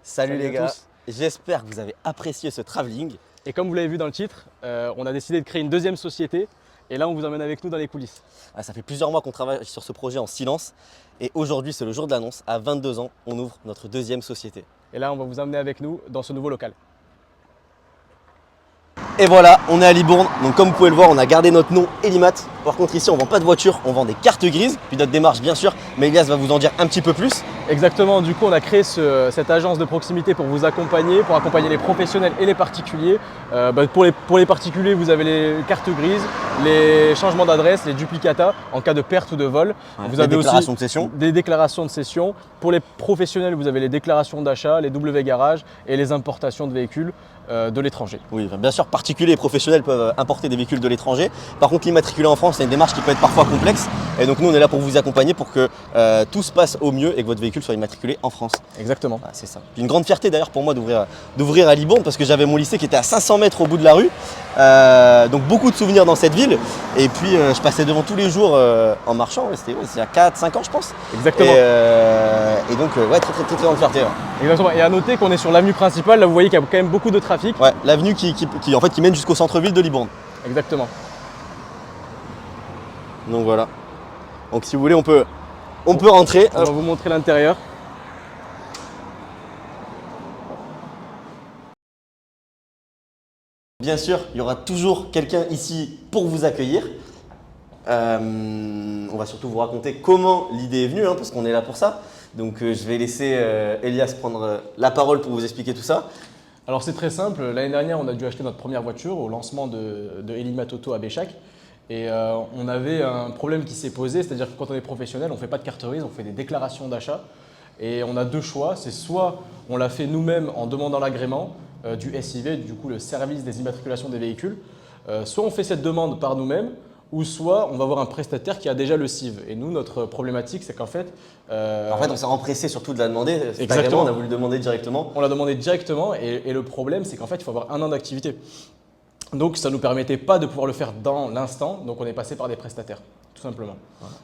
Salut les à gars, tous. j'espère que vous avez apprécié ce travelling. Et comme vous l'avez vu dans le titre, on a décidé de créer une deuxième société. Et là, on vous emmène avec nous dans les coulisses. Ça fait plusieurs mois qu'on travaille sur ce projet en silence. Et aujourd'hui, c'est le jour de l'annonce. À 22 ans, on ouvre notre deuxième société. Et là, on va vous emmener avec nous dans ce nouveau local. Et voilà, on est à Libourne. Donc comme vous pouvez le voir, on a gardé notre nom Elimat. Par contre ici, on ne vend pas de voiture, on vend des cartes grises. Puis notre démarche bien sûr, mais Elias va vous en dire un petit peu plus. Exactement, du coup, on a créé cette agence de proximité pour vous accompagner, pour accompagner les professionnels et les particuliers. Pour les particuliers, vous avez les cartes grises, les changements d'adresse, les duplicata en cas de perte ou de vol. Vous avez déclarations aussi de cession. des déclarations de cession. Pour les professionnels, vous avez les déclarations d'achat, les W garages et les importations de véhicules de l'étranger. Oui, bien sûr, particuliers et professionnels peuvent importer des véhicules de l'étranger. Par contre, l'immatriculer en France, c'est une démarche qui peut être parfois complexe. Et donc nous, on est là pour vous accompagner pour que tout se passe au mieux et que votre véhicule soit immatriculé en France. Exactement. C'est ça. Puis une grande fierté d'ailleurs pour moi d'ouvrir à Libourne parce que j'avais mon lycée qui était à 500 mètres au bout de la rue. Donc beaucoup de souvenirs dans cette ville. Et puis je passais devant tous les jours en marchant. C'était il y a 4-5 ans je pense. Exactement. Et donc ouais, très grande fierté. Ouais. Exactement. Et à noter qu'on est sur l'avenue principale. Là, vous voyez qu'il y a quand même beaucoup de trafic. Ouais, l'avenue qui mène jusqu'au centre-ville de Libourne. Exactement. Donc voilà. Donc si vous voulez, on peut rentrer. On va vous montrer l'intérieur. Bien sûr, il y aura toujours quelqu'un ici pour vous accueillir. On va surtout vous raconter comment l'idée est venue, parce qu'on est là pour ça. Donc je vais laisser Elias prendre la parole pour vous expliquer tout ça. Alors c'est très simple. L'année dernière, on a dû acheter notre première voiture au lancement de Elimat Auto à Béchac. Et on avait un problème qui s'est posé, c'est-à-dire que quand on est professionnel, on ne fait pas de carte grise, on fait des déclarations d'achat. Et on a deux choix, c'est soit on l'a fait nous-mêmes en demandant l'agrément du SIV, du coup le service des immatriculations des véhicules, soit on fait cette demande par nous-mêmes, ou soit on va voir un prestataire qui a déjà le CIV. Et nous, notre problématique, c'est qu'en fait… on s'est empressé surtout de la demander. Exactement. On a voulu le demander directement. On l'a demandé directement et le problème, c'est qu'en fait, il faut avoir 1 an d'activité. Donc ça ne nous permettait pas de pouvoir le faire dans l'instant, donc on est passé par des prestataires, tout simplement. Voilà.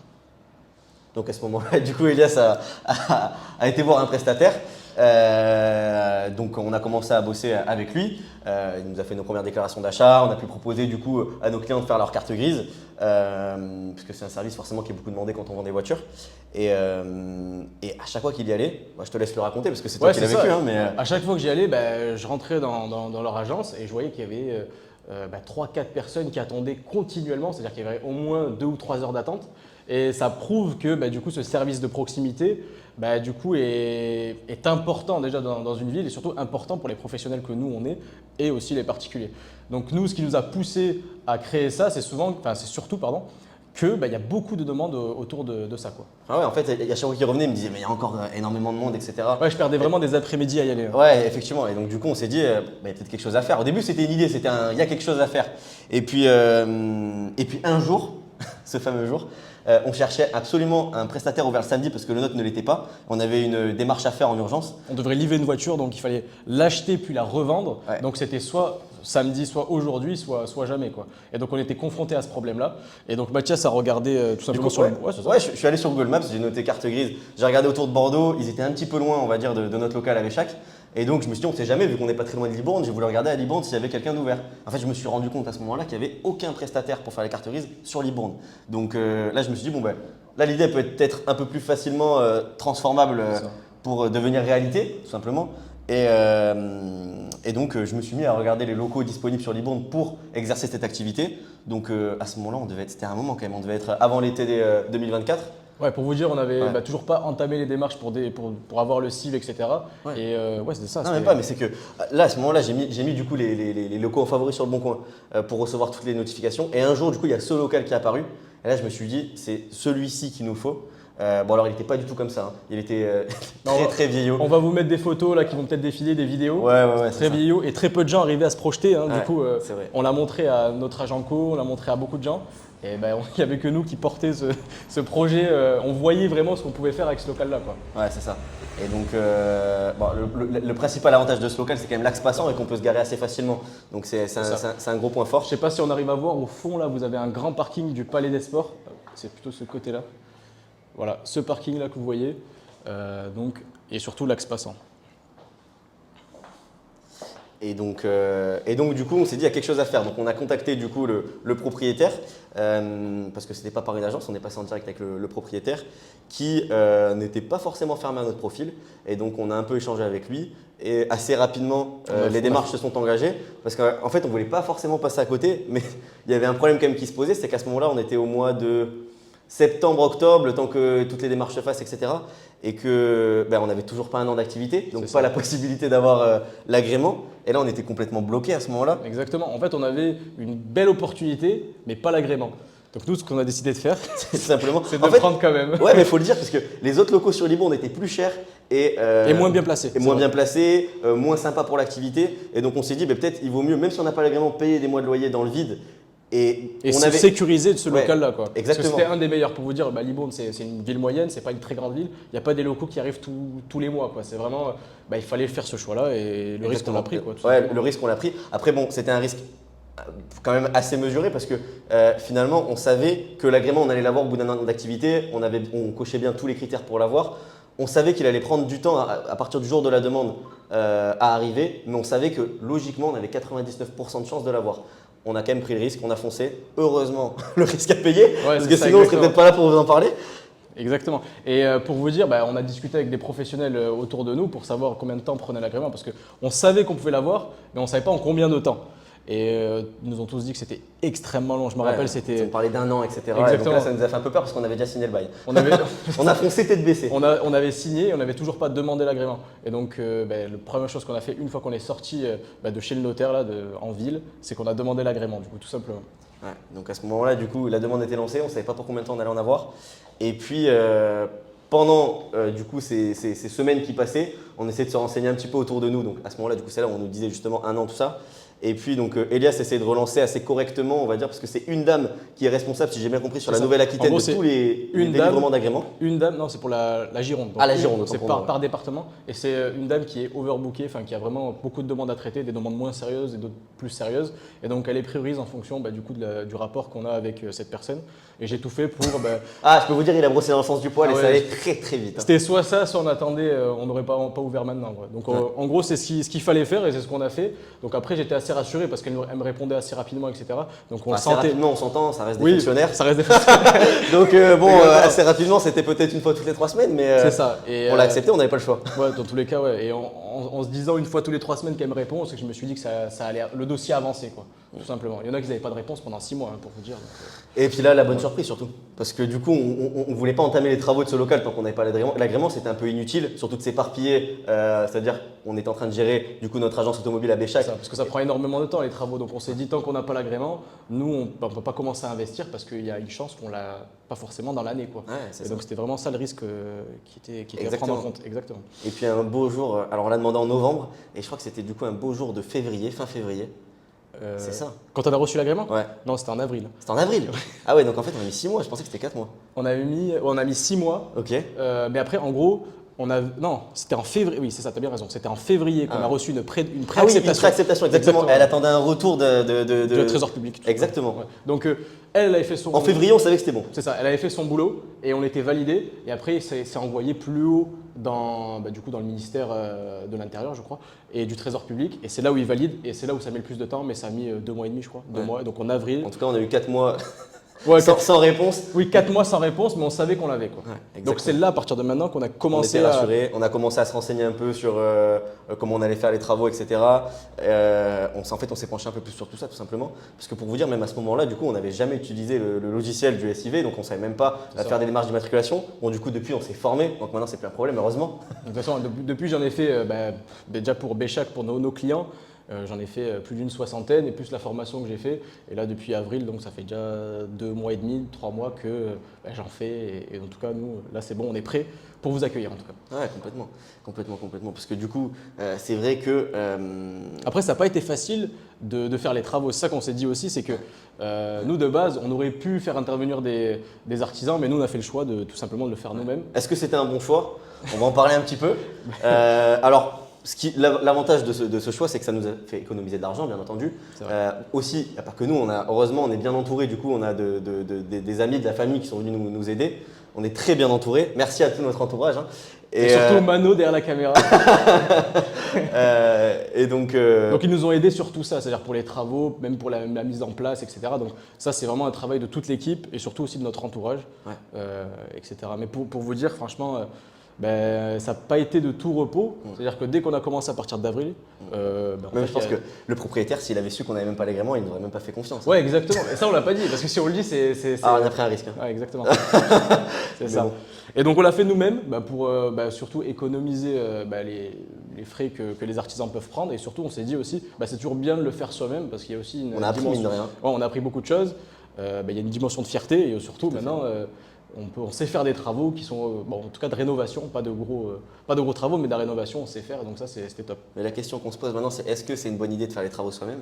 Donc à ce moment-là, du coup, Elias a été voir un prestataire. Donc on a commencé à bosser avec lui. Il nous a fait nos premières déclarations d'achat. On a pu proposer du coup à nos clients de faire leur carte grise, puisque c'est un service forcément qui est beaucoup demandé quand on vend des voitures. Et à chaque fois qu'il y allait, moi je te laisse le raconter parce que c'est toi qui l'as vécu. À chaque fois que j'y allais, je rentrais dans leur agence et je voyais qu'il y avait 3-4 personnes qui attendaient continuellement, c'est-à-dire qu'il y avait au moins 2 ou 3 heures d'attente. Et ça prouve que du coup, ce service de proximité du coup, est important déjà dans une ville et surtout important pour les professionnels que nous on est et aussi les particuliers. Donc nous, ce qui nous a poussé à créer ça, c'est surtout qu'il y a beaucoup de demandes autour de ça, quoi. Ah ouais, en fait, il y a chaque fois qu'il revenait, il me disait mais il y a encore énormément de monde, etc. Ouais, je perdais vraiment des après-midi à y aller. Ouais, effectivement. Et donc du coup, on s'est dit, il y a peut-être quelque chose à faire. Au début, c'était une idée, il y a quelque chose à faire. Et puis un jour, ce fameux jour, on cherchait absolument un prestataire ouvert le samedi parce que le nôtre ne l'était pas. On avait une démarche à faire en urgence. On devrait livrer une voiture, donc il fallait l'acheter puis la revendre. Ouais. Donc c'était soit samedi, soit aujourd'hui, soit jamais, quoi. Et donc on était confronté à ce problème-là. Et donc Mathias a regardé tout simplement sur le… Ouais, je suis allé sur Google Maps, j'ai noté carte grise. J'ai regardé autour de Bordeaux, ils étaient un petit peu loin, on va dire, de notre local à Béchac. Et donc je me suis dit, on ne sait jamais, vu qu'on n'est pas très loin de Libourne, j'ai voulu regarder à Libourne s'il y avait quelqu'un d'ouvert. En fait, je me suis rendu compte à ce moment-là qu'il n'y avait aucun prestataire pour faire les cartes grises sur Libourne. Donc là, je me suis dit, là, l'idée peut être un peu plus facilement transformable pour devenir réalité, tout simplement. Et donc, je me suis mis à regarder les locaux disponibles sur Libourne pour exercer cette activité. Donc, à ce moment-là, c'était un moment quand même, on devait être avant l'été 2024. Ouais, pour vous dire, on n'avait toujours pas entamé les démarches pour avoir le CIV, etc. Ouais. Et c'était ça. Non, même pas, mais c'est que là, à ce moment-là, j'ai mis du coup les locaux en favoris sur le bon coin pour recevoir toutes les notifications. Et un jour, du coup, il y a ce local qui est apparu. Et là, je me suis dit, c'est celui-ci qu'il nous faut. Alors, il n'était pas du tout comme ça. Il était très vieillot. On va vous mettre des photos là qui vont peut-être défiler, des vidéos. Ouais, très vieillot et très peu de gens arrivaient à se projeter. Ouais, du coup, c'est vrai. on l'a montré à notre agent co, on l'a montré à beaucoup de gens. Et il n'y avait que nous qui portaient ce projet. On voyait vraiment ce qu'on pouvait faire avec ce local-là, quoi. Ouais, c'est ça. Et donc, le principal avantage de ce local, c'est quand même l'axe passant et qu'on peut se garer assez facilement. Donc, c'est un gros point fort. Je ne sais pas si on arrive à voir, au fond, là, vous avez un grand parking du Palais des Sports. C'est plutôt ce côté-là. Voilà, ce parking-là que vous voyez. Et surtout l'axe passant. du coup, on s'est dit il y a quelque chose à faire. Donc on a contacté du coup le propriétaire, parce que c'était pas par une agence, on est passé en direct avec le propriétaire, qui n'était pas forcément fermé à notre profil. Et donc on a un peu échangé avec lui. Et assez rapidement, les démarches se sont engagées, parce qu'en fait on voulait pas forcément passer à côté, mais il y avait un problème quand même qui se posait, c'est qu'à ce moment-là, on était au mois de septembre, octobre, le temps que toutes les démarches se fassent, etc. Et que on n'avait toujours pas un an d'activité, donc pas la possibilité d'avoir l'agrément. Et là, on était complètement bloqué à ce moment-là. Exactement. En fait, on avait une belle opportunité, mais pas l'agrément. Donc nous, ce qu'on a décidé de faire, c'est simplement c'est de prendre quand même. Ouais, mais il faut le dire, parce que les autres locaux sur Libourne étaient plus chers et moins bien placés. Et moins bien placés, moins sympa pour l'activité. Et donc on s'est dit, peut-être il vaut mieux, même si on n'a pas l'agrément, payer des mois de loyer dans le vide. Et on avait sécurisé de ce local-là. Exactement. Parce que c'était un des meilleurs. Pour vous dire, Libourne, c'est une ville moyenne, c'est pas une très grande ville. Il n'y a pas des locaux qui arrivent tous les mois. C'est vraiment, il fallait faire ce choix-là et le risque, on l'a pris. Le risque, on l'a pris. Après, bon, c'était un risque quand même assez mesuré parce que finalement, on savait que l'agrément, on allait l'avoir au bout d'un an d'activité. On cochait bien tous les critères pour l'avoir. On savait qu'il allait prendre du temps à partir du jour de la demande à arriver, mais on savait que logiquement, on avait 99% de chances de l'avoir. On a quand même pris le risque, on a foncé. Heureusement, le risque à payer, parce que sinon on serait peut-être pas là pour vous en parler. Exactement. Et pour vous dire, on a discuté avec des professionnels autour de nous pour savoir combien de temps prenait l'agrément, parce qu'on savait qu'on pouvait l'avoir, mais on ne savait pas en combien de temps. Et ils nous ont tous dit que c'était extrêmement long. Je me rappelle, c'était. On parlait d'un an, etc. Exactement. Et donc là, ça nous a fait un peu peur parce qu'on avait déjà signé le bail. On a foncé tête baissée. On avait signé et on n'avait toujours pas demandé l'agrément. Et donc, la première chose qu'on a fait une fois qu'on est sorti de chez le notaire là, en ville, c'est qu'on a demandé l'agrément, du coup, tout simplement. Ouais, donc à ce moment-là, du coup, la demande était lancée. On ne savait pas pour combien de temps on allait en avoir. Et puis, pendant du coup, ces semaines qui passaient, on essayait de se renseigner un petit peu autour de nous. Donc à ce moment-là, du coup, c'est là où on nous disait justement un an, tout ça. Et puis donc Elias essaie de relancer assez correctement, on va dire, parce que c'est une dame qui est responsable, si j'ai bien compris, sur la Nouvelle-Aquitaine de tous les délivrements d'agréments. Une dame, non, c'est pour la Gironde. Donc la Gironde. C'est par département. Et c'est une dame qui est overbookée, qui a vraiment beaucoup de demandes à traiter, des demandes moins sérieuses et d'autres plus sérieuses. Et donc elle les priorise en fonction du coup du rapport qu'on a avec cette personne. Et j'ai tout fait pour… je peux vous dire, il a brossé dans le sens du poil et ça allait très très vite. C'était soit ça, soit on attendait, on n'aurait pas ouvert maintenant. Donc en gros, c'est ce qu'il fallait faire et c'est ce qu'on a fait. Donc après, j'étais assez rassuré parce qu'elle me répondait assez rapidement, etc. Donc rapidement, on s'entend, ça reste des fonctionnaires. Ça reste des fonctionnaires. Donc assez rapidement, c'était peut-être une fois toutes les 3 semaines, mais c'est ça. Et on l'a accepté, on n'avait pas le choix. Ouais, dans tous les cas, ouais. Et en se disant une fois tous les 3 semaines qu'elle me répond, c'est que je me suis dit que ça allait, le dossier avancer, quoi, tout simplement. Il y en a qui n'avaient pas de réponse pendant 6 mois, pour vous dire. Et puis là, la bonne surprise surtout. Parce que du coup, on ne voulait pas entamer les travaux de ce local tant qu'on n'avait pas l'agrément. L'agrément, c'était un peu inutile, surtout de s'éparpiller. C'est-à-dire qu'on est en train de gérer du coup notre agence automobile à Béchac. Parce que ça prend énormément de temps les travaux. Donc on s'est dit, tant qu'on n'a pas l'agrément, nous, on ne peut pas commencer à investir parce qu'il y a une chance qu'on ne l'a pas forcément dans l'année. Et donc c'était vraiment ça le risque qui était à prendre en compte. Exactement. Et puis un beau jour, alors on l'a demandé en novembre, et je crois que c'était du coup un beau jour de février, fin février. C'est ça. Quand on a reçu l'agrément ? Ouais. Non, c'était en avril. C'était en avril. Ah ouais, donc en fait on a mis 6 mois, je pensais que c'était 4 mois. On a mis 6 mois. Ok. Mais après, en gros, non, c'était en février. Oui, c'est ça, tu as bien raison. C'était en février qu'on a reçu une préacceptation. Oui, une préacceptation, exactement. Elle attendait un retour du Trésor public. Exactement. Ouais. Donc elle avait fait son… En février, on savait que c'était bon. C'est ça, elle avait fait son boulot et on était validé. Et après, c'est envoyé plus haut dans le ministère de l'Intérieur, je crois, et du Trésor public. Et c'est là où ils valident et c'est là où ça met le plus de temps. Mais ça a mis 2 mois et demi, je crois. 2 mois. Donc en avril. En tout cas, on a eu 4 mois. Ouais, sans réponse. Oui, 4 mois sans réponse, mais on savait qu'on l'avait. Donc c'est là, à partir de maintenant, qu'on a commencé on a commencé à se renseigner un peu sur comment on allait faire les travaux, etc. En fait, on s'est penché un peu plus sur tout ça, tout simplement. Parce que pour vous dire, même à ce moment-là, du coup, on n'avait jamais utilisé le logiciel du SIV, donc on ne savait même pas faire des démarches d'immatriculation. Bon, du coup, depuis, on s'est formé, donc maintenant, c'est plus un problème, heureusement. De toute façon, depuis, j'en ai fait déjà pour Béchac, pour nos clients. J'en ai fait plus d'une 60aine et plus la formation que j'ai fait. Et là, depuis avril, donc ça fait déjà 2 mois et demi, 3 mois que j'en fais. Et en tout cas, nous, là, c'est bon, on est prêt pour vous accueillir en tout cas. Ouais, complètement. Parce que du coup, c'est vrai que… Après, ça n'a pas été facile de faire les travaux. C'est ça qu'on s'est dit aussi, c'est que nous, de base, on aurait pu faire intervenir des artisans, mais nous, on a fait le choix de tout simplement de le faire nous-mêmes. Est-ce que c'était un bon choix ? On va en parler un petit peu. Alors… L'avantage de ce choix, c'est que ça nous a fait économiser de l'argent, bien entendu. Aussi, il n'y a pas que nous, heureusement, on est bien entouré. Du coup, on a des amis, de la famille qui sont venus nous aider. On est très bien entouré. Merci à tout notre entourage. Et surtout Mano derrière la caméra. Et donc, Donc ils nous ont aidés sur tout ça, c'est-à-dire pour les travaux, même pour la mise en place, etc. Donc ça c'est vraiment un travail de toute l'équipe et surtout aussi de notre entourage, etc. Mais pour vous dire franchement, ça n'a pas été de tout repos. C'est-à-dire que dès qu'on a commencé à partir d'avril, même je pense que le propriétaire, s'il avait su qu'on n'avait même pas l'agrément, il nous aurait même pas fait confiance. Ouais, exactement. Et ça on l'a pas dit parce que si on le dit, c'est. Ah, on a pris un risque. Ouais, exactement. C'est Mais ça. bon. Et donc on l'a fait nous-mêmes pour surtout économiser les frais que les artisans peuvent prendre. Et surtout on s'est dit aussi, c'est toujours bien de le faire soi-même parce qu'il y a aussi une On a appris, mine de rien. Ouais, on a appris beaucoup de choses. Il y a une dimension de fierté et surtout maintenant on sait faire des travaux qui sont, en tout cas de rénovation, pas de gros travaux, mais de la rénovation on sait faire. Donc ça c'était top. Mais la question qu'on se pose maintenant, c'est est-ce que c'est une bonne idée de faire les travaux soi-même?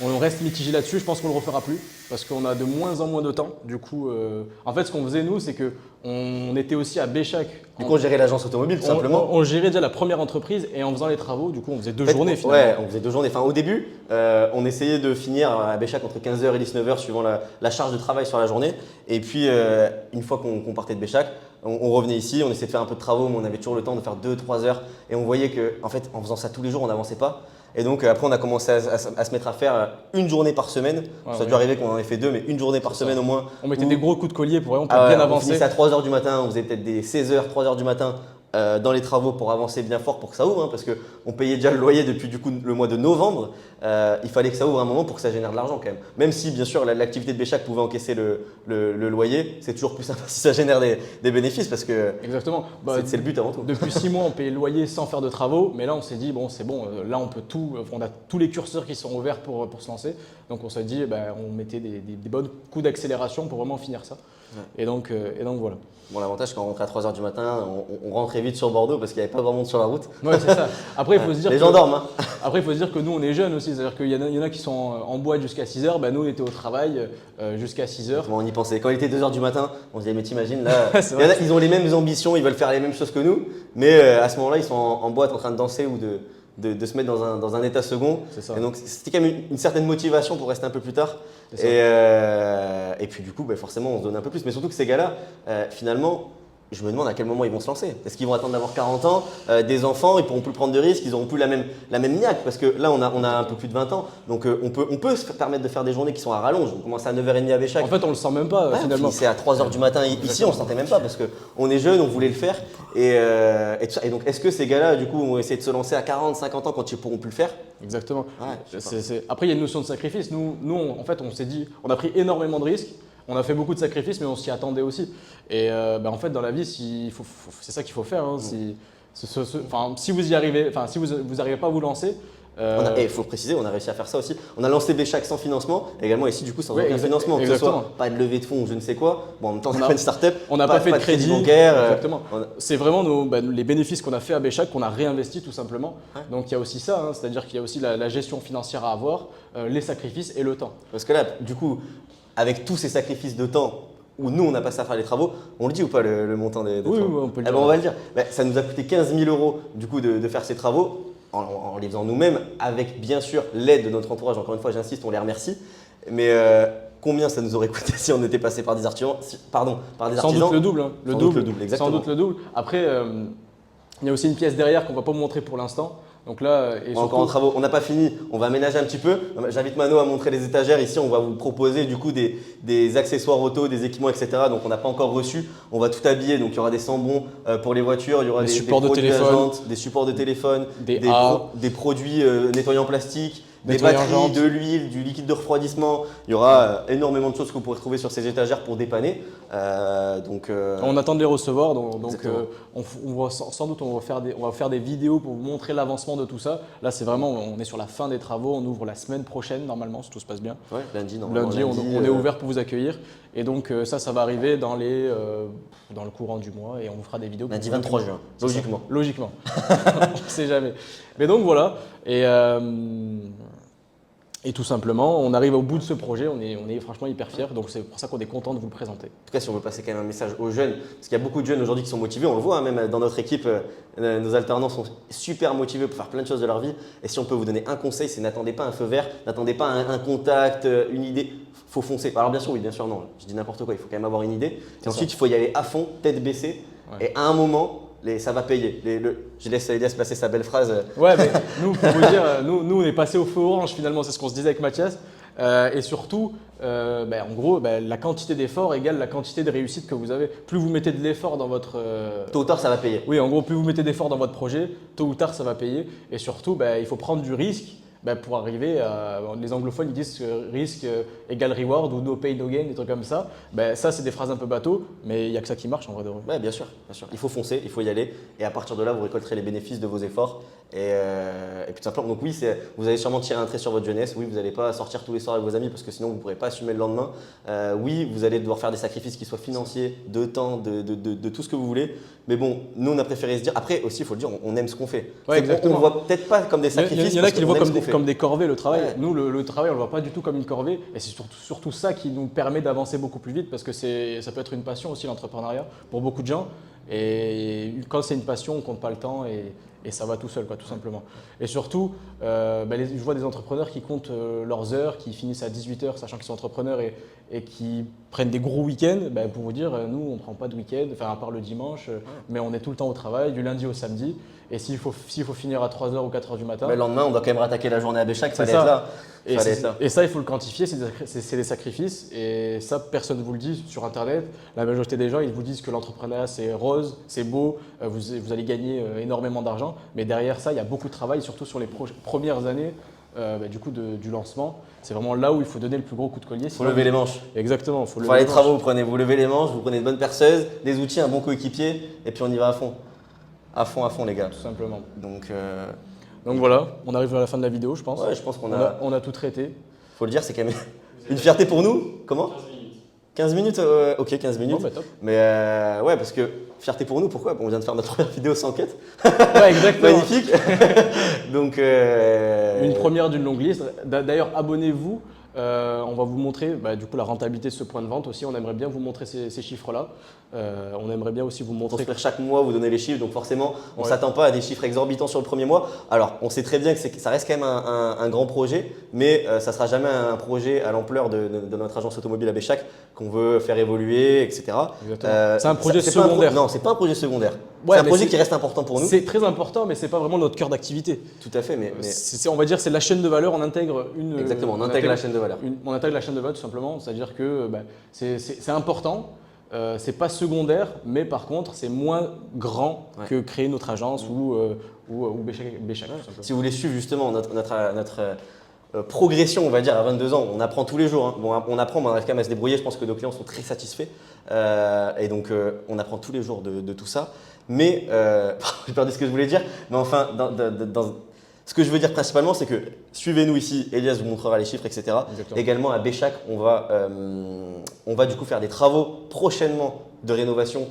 On reste mitigé là-dessus, je pense qu'on ne le refera plus parce qu'on a de moins en moins de temps. Du coup, en fait, ce qu'on faisait nous, c'est qu'on était aussi à Béchac. Du coup, on gérait l'agence automobile tout simplement. On gérait déjà la première entreprise et en faisant les travaux, du coup, on faisait deux journées finalement. Ouais, on faisait 2 journées. Enfin, au début, on essayait de finir à Béchac entre 15h et 19h suivant la charge de travail sur la journée. Et puis, une fois qu'on partait de Béchac, on revenait ici, on essayait de faire un peu de travaux, mais on avait toujours le temps de faire 2-3 heures. Et on voyait qu'en fait, en faisant ça tous les jours, on n'avançait pas. Et donc après, on a commencé à se mettre à faire une journée par semaine. Ça a dû arriver qu'on en ait fait 2, mais une journée par semaine au moins. On mettait des gros coups de collier pour vraiment bien On avancer. finissait à 3h du matin, on faisait peut-être des 16h, 3h du matin dans les travaux pour avancer bien fort pour que ça ouvre, parce qu'on payait déjà le loyer depuis du coup le mois de novembre. Il fallait que ça ouvre un moment pour que ça génère de l'argent quand même. Même si bien sûr l'activité de Béchac pouvait encaisser le loyer, c'est toujours plus sympa si ça génère des bénéfices parce que exactement. C'est le but avant tout. Depuis 6 mois, on payait le loyer sans faire de travaux, mais là on s'est dit bon c'est bon, là on peut tout, on a tous les curseurs qui sont ouverts pour se lancer. Donc on s'est dit on mettait des bons coups d'accélération pour vraiment finir ça. Ouais. Et donc voilà. Bon, l'avantage, quand on rentrait à 3h du matin, on rentrait vite sur Bordeaux parce qu'il n'y avait pas grand monde sur la route. Ouais, c'est ça. Après, il faut se dire les gens dorment. Hein. Après, il faut se dire que nous, on est jeunes aussi. C'est-à-dire qu'il y en a qui sont en boîte jusqu'à 6h. Nous, on était au travail jusqu'à 6h. On y pensait. Quand il était 2h du matin, on se disait, mais t'imagines, là, ils ont les mêmes ambitions, ils veulent faire les mêmes choses que nous. Mais à ce moment-là, ils sont en boîte en train de danser ou de se mettre dans un état second. Et donc, c'était quand même une certaine motivation pour rester un peu plus tard. Et puis, du coup, forcément, on se donnait un peu plus. Mais surtout que ces gars-là, finalement, je me demande à quel moment ils vont se lancer. Est-ce qu'ils vont attendre d'avoir 40 ans, des enfants, ils pourront plus prendre de risques, ils n'auront plus la même niaque parce que là on a un peu plus de 20 ans, donc on peut se permettre de faire des journées qui sont à rallonge. On commence à 9h30 à Béchac. En fait on le sent même pas finalement. C'est à 3h du matin ici, on le sentait même pas parce qu'on est jeune, on voulait le faire. Et donc est-ce que ces gars-là du coup vont essayer de se lancer à 40, 50 ans quand ils pourront plus le faire? Exactement. Après il y a une notion de sacrifice. Nous en fait on s'est dit, on a pris énormément de risques. On a fait beaucoup de sacrifices, mais on s'y attendait aussi. Et en fait, dans la vie, c'est ça qu'il faut faire. Hein. Si vous y arrivez, si vous n'arrivez pas à vous lancer. Il faut préciser, on a réussi à faire ça aussi. On a lancé Béchac sans financement, également ici du coup sans aucun financement, que ce soit pas de levée de fonds ou je ne sais quoi. Bon, en même temps, on a fait une start-up. On n'a pas fait de crédit bancaire. Exactement. C'est vraiment les bénéfices qu'on a fait à Béchac qu'on a réinvesti tout simplement. Ouais. Donc il y a aussi ça, c'est-à-dire qu'il y a aussi la gestion financière à avoir, les sacrifices et le temps. Parce que là, du coup, avec tous ces sacrifices de temps où nous on a passé à faire les travaux, on le dit ou pas le montant des oui, travaux? Oui, on peut le dire. On va le dire. Ça nous a coûté 15 000 € du coup de faire ces travaux en les faisant nous-mêmes, avec bien sûr l'aide de notre entourage. Encore une fois, j'insiste, on les remercie. Mais combien ça nous aurait coûté si on était passé par des artisans? Sans doute le double. Sans doute le double, exactement. Sans doute le double. Après, il y a aussi une pièce derrière qu'on ne va pas vous montrer pour l'instant. Donc là, encore en travaux, on n'a pas fini, on va aménager un petit peu. J'invite Mano à montrer les étagères. Ici, on va vous proposer du coup des accessoires auto, des équipements, etc. Donc on n'a pas encore reçu. On va tout habiller. Donc il y aura des sambons pour les voitures, il y aura des supports de produits téléphone, jantes, des supports de téléphone, des produits nettoyants plastiques, des batteries, de l'huile, du liquide de refroidissement. Il y aura énormément de choses que vous pourrez trouver sur ces étagères pour dépanner. On attend de les recevoir, donc sans doute on va faire des vidéos pour vous montrer l'avancement de tout ça. Là, c'est vraiment, on est sur la fin des travaux, on ouvre la semaine prochaine normalement, si tout se passe bien. Ouais, lundi, on est ouvert pour vous accueillir. Et donc ça va arriver dans le courant du mois et on vous fera des vidéos. Lundi 23 juin, logiquement. Logiquement, on ne sait jamais. Mais donc voilà. Et tout simplement, on arrive au bout de ce projet, on est franchement hyper fiers, donc c'est pour ça qu'on est content de vous le présenter. En tout cas, si on veut passer quand même un message aux jeunes, parce qu'il y a beaucoup de jeunes aujourd'hui qui sont motivés, on le voit, hein, même dans notre équipe, nos alternants sont super motivés pour faire plein de choses de leur vie. Et si on peut vous donner un conseil, c'est n'attendez pas un feu vert, n'attendez pas un contact, une idée, faut foncer. Alors bien sûr, oui, bien sûr, non, je dis n'importe quoi, il faut quand même avoir une idée. Et ensuite, il faut y aller à fond, tête baissée. Et à un moment, ça va payer. Je laisse Elias passer sa belle phrase. Ouais, mais nous, pour vous dire, nous, on est passé au feu orange finalement, c'est ce qu'on se disait avec Mathias. Et surtout, en gros, la quantité d'effort égale la quantité de réussite que vous avez. Plus vous mettez de l'effort dans votre… Tôt ou tard, ça va payer. Oui, en gros, plus vous mettez d'effort dans votre projet, tôt ou tard, ça va payer. Et surtout, il faut prendre du risque pour arriver à… Les anglophones, ils disent que risque égale reward ou no pay, no gain, des trucs comme ça. Ça, c'est des phrases un peu bateau, mais il n'y a que ça qui marche en vrai de vrai. Ouais, bien sûr, bien sûr. Il faut foncer, il faut y aller. Et à partir de là, vous récolterez les bénéfices de vos efforts. Et puis tout simplement, donc oui, vous allez sûrement tirer un trait sur votre jeunesse. Oui, vous n'allez pas sortir tous les soirs avec vos amis parce que sinon, vous ne pourrez pas assumer le lendemain. Oui, vous allez devoir faire des sacrifices qui soient financiers, de temps, de tout ce que vous voulez. Mais bon, nous, on a préféré se dire… Après aussi, il faut le dire, on aime ce qu'on fait. Ouais, exactement. On ne le voit peut-être pas comme des sacrifices. Il y en a qui le voient comme des corvées, le travail. Ouais. Nous, le travail, on ne le voit pas du tout comme une corvée. Et c'est surtout ça qui nous permet d'avancer beaucoup plus vite parce que ça peut être une passion aussi, l'entrepreneuriat, pour beaucoup de gens. Et quand c'est une passion, on ne compte pas le temps et ça va tout seul, tout simplement. Et surtout, je vois des entrepreneurs qui comptent leurs heures, qui finissent à 18h, sachant qu'ils sont entrepreneurs et qui prennent des gros week-ends. Pour vous dire, nous, on ne prend pas de week-end, enfin, à part le dimanche, mais on est tout le temps au travail, du lundi au samedi. Et s'il faut finir à 3h ou 4h du matin… Mais le lendemain, on doit quand même rattaquer la journée à Béchac, il fallait ça. être là. Et ça, il faut le quantifier, c'est des sacrifices. Et ça, personne ne vous le dit sur Internet. La majorité des gens, ils vous disent que l'entrepreneuriat, c'est rose, c'est beau, vous allez gagner énormément d'argent. Mais derrière ça, il y a beaucoup de travail, surtout sur les premières années du lancement. C'est vraiment là où il faut donner le plus gros coup de collier. Il faut lever les manches. Exactement. Il faut faire les travaux, vous levez les manches, vous prenez de bonnes perceuses, des outils, un bon coéquipier, et puis on y va à fond. À fond, les gars. Tout simplement. Donc voilà, on arrive à la fin de la vidéo, je pense. Ouais, je pense qu'on on a tout traité. Faut le dire, c'est quand même une fierté pour nous. Comment ? 15 minutes. 15 minutes, ok, 15 minutes. Bon, top. Mais ouais, parce que fierté pour nous, pourquoi ? On vient de faire notre première vidéo sans quête. Ouais, exactement. Magnifique. Donc une première d'une longue liste. D'ailleurs, abonnez-vous. On va vous montrer du coup la rentabilité de ce point de vente aussi. On aimerait bien vous montrer ces chiffres-là. On aimerait bien aussi vous montrer… Construire chaque mois, vous donner les chiffres. Donc forcément, on ne s'attend pas à des chiffres exorbitants sur le premier mois. Alors, on sait très bien que ça reste quand même un grand projet, mais ça ne sera jamais un projet à l'ampleur de notre agence automobile à Béchac qu'on veut faire évoluer, etc. C'est un projet secondaire. Non, ce n'est pas un projet secondaire. Ouais, c'est un projet qui reste important pour nous. C'est très important, mais ce n'est pas vraiment notre cœur d'activité. Tout à fait, mais… On va dire c'est la chaîne de valeur, on intègre une… Exactement, on intègre la chaîne de valeur. On intègre la chaîne de valeur tout simplement, c'est-à-dire que c'est important, c'est pas secondaire, mais par contre c'est moins grand que créer notre agence ou Béchac. Si vous voulez suivre justement notre progression, on va dire, à 22 ans, on apprend tous les jours. Hein. Bon, on apprend, mais on arrive quand même à se débrouiller. Je pense que nos clients sont très satisfaits. Et donc, on apprend tous les jours de tout ça. Mais, j'ai perdu ce que je voulais dire. Mais enfin, ce que je veux dire principalement, c'est que suivez-nous ici. Elias vous montrera les chiffres, etc. Exactement. Également, à Béchac, on va du coup faire des travaux prochainement de rénovation.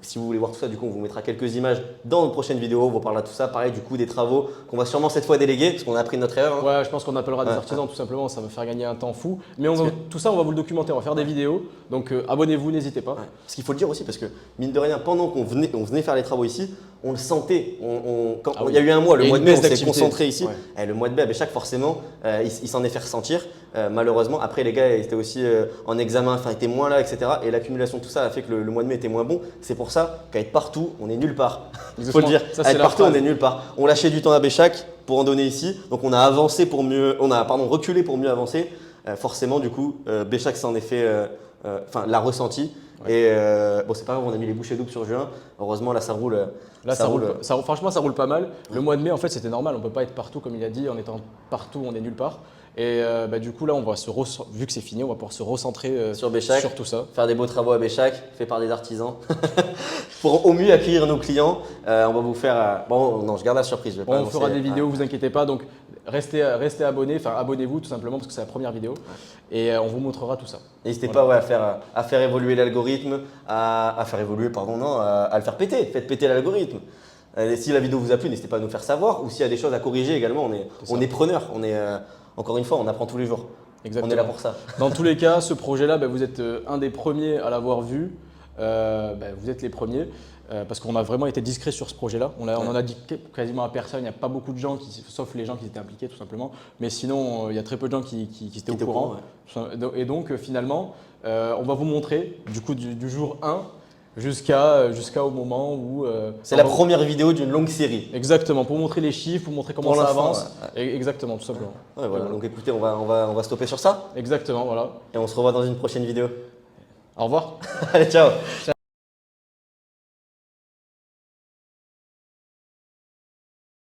Si vous voulez voir tout ça, du coup, on vous mettra quelques images dans notre prochaine vidéo. On vous parlera de tout ça. Pareil, du coup, des travaux qu'on va sûrement cette fois déléguer parce qu'on a appris de notre erreur. Hein. Ouais, je pense qu'on appellera des artisans tout simplement. Ça va faire gagner un temps fou. Mais tout ça, on va vous le documenter. On va faire des vidéos. Donc, abonnez-vous, n'hésitez pas. Ouais. Parce qu'il faut le dire aussi, parce que mine de rien, pendant qu'on venait faire les travaux ici, on le sentait. Il y a eu un mois, le mois de mai, on s'est concentré ici. Ouais. Et le mois de mai, à Béchac, forcément, il s'en est fait ressentir. Malheureusement, après, les gars ils étaient aussi en examen, enfin, ils étaient moins là, etc. Et l'accumulation de tout ça a fait que le mois de mai était moins bon. C'est pour ça qu'à être partout, on est nulle part. Il faut le dire. Ça, à être partout, on est nulle part. On lâchait du temps à Béchac pour en donner ici. Donc, on a avancé pour mieux, reculé pour mieux avancer. Forcément, du coup, Béchac s'en est fait, l'a ressenti. Ouais. Et bon, c'est pas grave, on a mis les bouchées doubles sur juin. Heureusement, là, ça roule. Là, franchement, ça roule pas mal. Le mois de mai, en fait, c'était normal. On peut pas être partout, comme il a dit. En étant partout, on est nulle part. Et du coup, là, vu que c'est fini, on va pouvoir se recentrer sur Béchac, sur tout ça. Faire des beaux travaux à Béchac, faits par des artisans, pour au mieux accueillir nos clients. On va vous faire… non, je garde la surprise. On fera des vidéos, vous inquiétez pas. Donc, restez abonnés, abonnez-vous tout simplement parce que c'est la première vidéo. Et on vous montrera tout ça. N'hésitez pas à faire évoluer l'algorithme, à le faire péter. Faites péter l'algorithme. Si la vidéo vous a plu, n'hésitez pas à nous faire savoir. Ou s'il y a des choses à corriger également, on est preneurs. Encore une fois, on apprend tous les jours. Exactement. On est là pour ça. Dans tous les cas, ce projet-là, vous êtes un des premiers à l'avoir vu. Vous êtes les premiers parce qu'on a vraiment été discret sur ce projet-là. On en a dit quasiment à personne. Il n'y a pas beaucoup de gens, sauf les gens qui étaient impliqués tout simplement. Mais sinon, il y a très peu de gens qui étaient au courant. Ouais. Et donc, finalement, on va vous montrer du coup du jour 1 jusqu'au moment où. C'est la première vidéo d'une longue série. Exactement, pour montrer les chiffres, pour montrer comment Pour ça l'instant, avance. Exactement, tout simplement. Ouais, voilà. Donc écoutez, on va stopper sur ça Exactement, voilà. et on se revoit dans une prochaine vidéo. Au revoir. Allez, ciao.